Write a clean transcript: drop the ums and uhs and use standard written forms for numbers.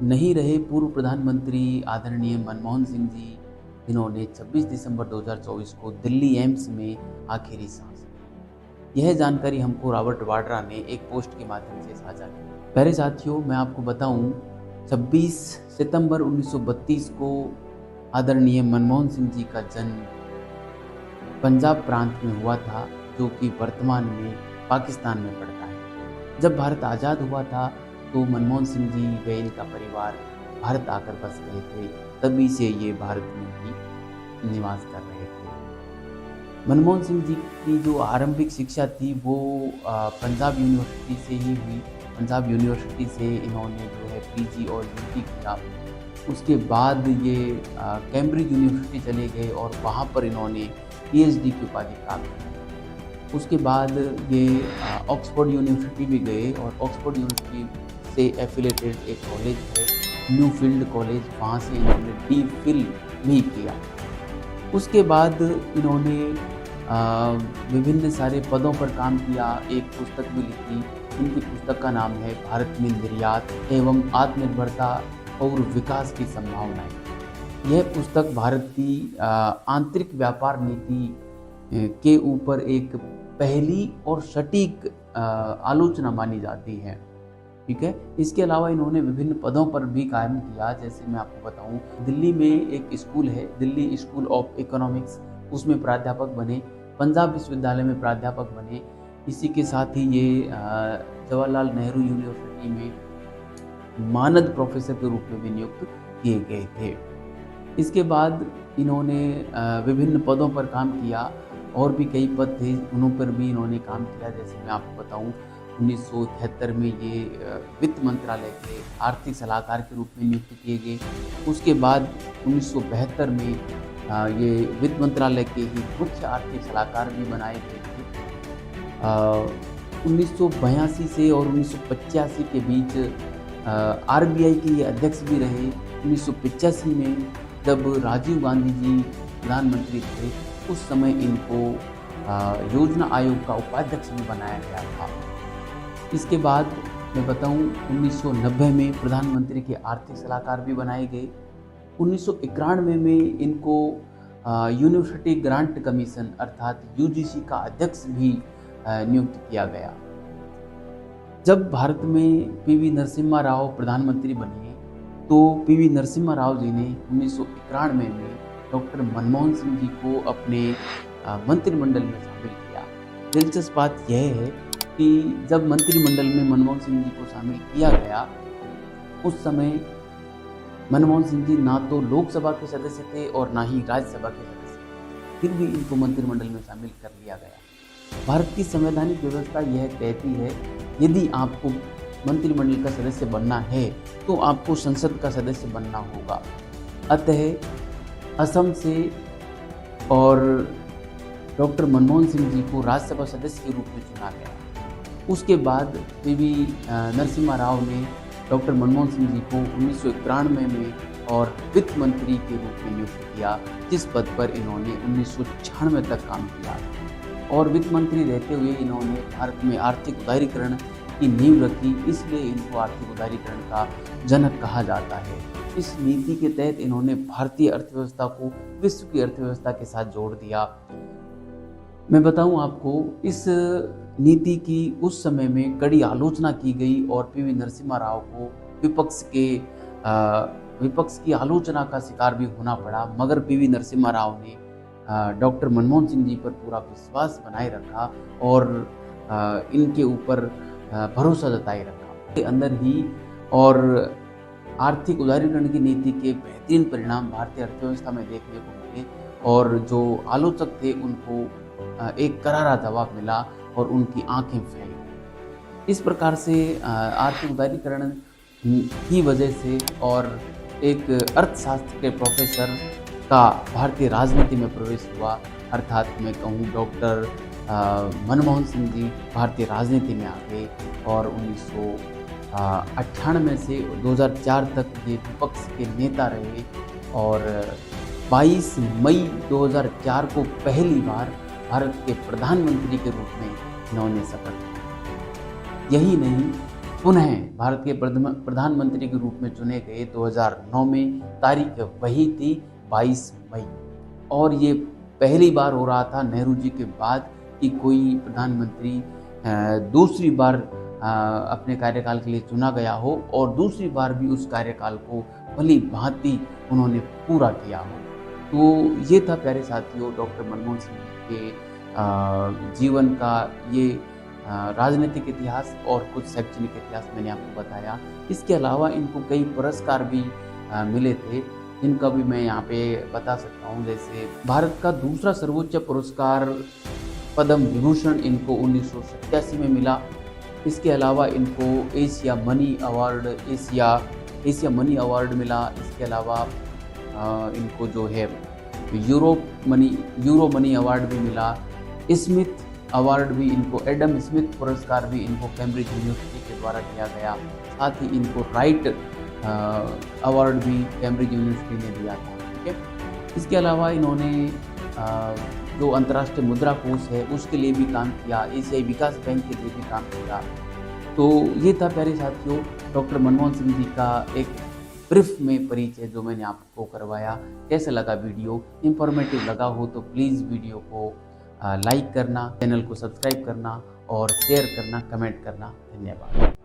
नहीं रहे पूर्व प्रधानमंत्री आदरणीय मनमोहन सिंह जी, जिन्होंने 26 दिसंबर 2024 को दिल्ली एम्स में आखिरी सांस ली। यह जानकारी हमको रॉबर्ट वाड्रा ने एक पोस्ट के माध्यम से साझा की। प्यारे साथियों, मैं आपको बताऊं, 26 सितंबर 1932 को आदरणीय मनमोहन सिंह जी का जन्म पंजाब प्रांत में हुआ था, जो कि वर्तमान में पाकिस्तान में पड़ता है। जब भारत आज़ाद हुआ था तो मनमोहन सिंह जी व इनका परिवार भारत आकर बस गए थे। तभी से ये भारत में ही निवास कर रहे थे। मनमोहन सिंह जी की जो आरंभिक शिक्षा थी वो पंजाब यूनिवर्सिटी से ही हुई। पंजाब यूनिवर्सिटी से इन्होंने जो है पीजी और यूजी किया। उसके बाद ये कैम्ब्रिज यूनिवर्सिटी चले गए और वहाँ पर इन्होंने पीएचडी की उपाधि प्राप्त की। उसके बाद ये ऑक्सफोर्ड यूनिवर्सिटी भी गए और ऑक्सफोर्ड यूनिवर्सिटी से एफिलेटेड एक कॉलेज है न्यूफील्ड कॉलेज, वहाँ से इन्होंने डी.फिल भी किया। उसके बाद इन्होंने विभिन्न सारे पदों पर काम किया। एक पुस्तक भी लिखी। इनकी पुस्तक का नाम है भारत में निर्यात एवं आत्मनिर्भरता और विकास की संभावनाएं। यह पुस्तक भारत की आंतरिक व्यापार नीति के ऊपर एक पहली और सटीक आलोचना मानी जाती है। ठीक है। इसके अलावा इन्होंने विभिन्न पदों पर भी काम किया। जैसे मैं आपको बताऊं, दिल्ली में एक स्कूल है, दिल्ली स्कूल ऑफ इकोनॉमिक्स, उसमें प्राध्यापक बने। पंजाब विश्वविद्यालय में प्राध्यापक बने। इसी के साथ ही ये जवाहरलाल नेहरू यूनिवर्सिटी में मानद प्रोफेसर के रूप में भी नियुक्त किए गए थे। इसके बाद इन्होंने विभिन्न पदों पर काम किया और भी कई पद थे, उन पर भी इन्होंने काम किया। जैसे मैं आपको बताऊं, 1973 में ये वित्त मंत्रालय के आर्थिक सलाहकार के रूप में नियुक्त किए गए। उसके बाद 1972 में ये वित्त मंत्रालय के ही मुख्य आर्थिक सलाहकार भी बनाए गए थे। 1982 से और 1985 के बीच आरबीआई के ये अध्यक्ष भी रहे। 1985 में जब राजीव गांधी जी प्रधानमंत्री थे, उस समय इनको योजना आयोग का उपाध्यक्ष भी बनाया गया था। इसके बाद मैं बताऊं, 1990 में प्रधानमंत्री के आर्थिक सलाहकार भी बनाए गए। 1991 में इनको यूनिवर्सिटी ग्रांट कमीशन अर्थात यूजीसी का अध्यक्ष भी नियुक्त किया गया। जब भारत में पीवी नरसिम्हा राव प्रधानमंत्री बने तो पीवी नरसिम्हा राव जी ने 1991 में डॉक्टर मनमोहन सिंह जी को अपने मंत्रिमंडल में शामिल किया। दिलचस्प बात यह है कि जब मंत्रिमंडल में मनमोहन सिंह जी को शामिल किया गया, उस समय मनमोहन सिंह जी ना तो लोकसभा के सदस्य थे और ना ही राज्यसभा के सदस्य थे, फिर भी इनको मंत्रिमंडल में शामिल कर लिया गया। भारत की संवैधानिक व्यवस्था यह कहती है, यदि आपको मंत्रिमंडल का सदस्य बनना है तो आपको संसद का सदस्य बनना होगा। अतः असम से और डॉक्टर मनमोहन सिंह जी को राज्यसभा सदस्य के रूप में चुना गया। उसके बाद पीवी नरसिम्हा राव ने डॉक्टर मनमोहन सिंह जी को 1991 में और वित्त मंत्री के रूप में नियुक्त किया, जिस पद पर इन्होंने 1996 तक काम किया। और वित्त मंत्री रहते हुए इन्होंने भारत में आर्थिक उदारीकरण की नींव रखी, इसलिए इनको आर्थिक उदारीकरण का जनक कहा जाता है। इस नीति के तहत इन्होंने भारतीय अर्थव्यवस्था को विश्व की अर्थव्यवस्था के साथ जोड़ दिया। मैं बताऊं आपको, इस नीति की उस समय में कड़ी आलोचना की गई और पीवी नरसिम्हा राव को विपक्ष की आलोचना का शिकार भी होना पड़ा, मगर पीवी नरसिम्हा राव ने डॉक्टर मनमोहन सिंह जी पर पूरा विश्वास बनाए रखा और इनके ऊपर भरोसा जताए रखा के अंदर ही। और आर्थिक उदारीकरण की नीति के बेहतरीन परिणाम भारतीय अर्थव्यवस्था में देखने को मिले और जो आलोचक थे उनको एक करारा जवाब मिला और उनकी आंखें फैल गई। इस प्रकार से आर्थिक उदारीकरण की वजह से और एक अर्थशास्त्र के प्रोफेसर का भारतीय राजनीति में प्रवेश हुआ, अर्थात मैं कहूँ डॉक्टर मनमोहन सिंह जी भारतीय राजनीति में आ गए और 1998 से 2004 तक ये विपक्ष के नेता रहे और 22 मई 2004 को पहली बार भारत के प्रधानमंत्री के रूप में इन्होंने शपथ ली। यही नहीं, पुनः भारत के प्रधानमंत्री के रूप में चुने गए 2009 में। तारीख वही थी 22 मई, और ये पहली बार हो रहा था नेहरू जी के बाद कि कोई प्रधानमंत्री दूसरी बार अपने कार्यकाल के लिए चुना गया हो और दूसरी बार भी उस कार्यकाल को भली भांति उन्होंने पूरा किया हो। तो ये था प्यारे साथियों डॉक्टर मनमोहन सिंह के जीवन का ये राजनीतिक इतिहास और कुछ शैक्षणिक इतिहास मैंने आपको बताया। इसके अलावा इनको कई पुरस्कार भी मिले थे, जिनका भी मैं यहाँ पे बता सकता हूँ। जैसे भारत का दूसरा सर्वोच्च पुरस्कार पद्म विभूषण इनको 1987 में मिला। इसके अलावा इनको एशिया मनी अवार्ड मिला। इसके अलावा इनको जो है यूरो मनी अवार्ड भी मिला। स्मिथ अवार्ड भी इनको, एडम स्मिथ पुरस्कार भी इनको कैम्ब्रिज यूनिवर्सिटी के द्वारा दिया गया। साथ ही इनको राइट अवार्ड भी कैम्ब्रिज यूनिवर्सिटी ने दिया था। ठीक है, इसके अलावा इन्होंने जो अंतर्राष्ट्रीय मुद्रा कोष है उसके लिए भी काम किया, एशियाई विकास बैंक के लिए भी काम किया। तो ये था प्यारे साथियों डॉक्टर मनमोहन सिंह जी का एक ब्रीफ में परिचय जो मैंने आपको करवाया। कैसा लगा वीडियो? इंफॉर्मेटिव लगा हो तो प्लीज़ वीडियो को लाइक करना, चैनल को सब्सक्राइब करना और शेयर करना, कमेंट करना। धन्यवाद।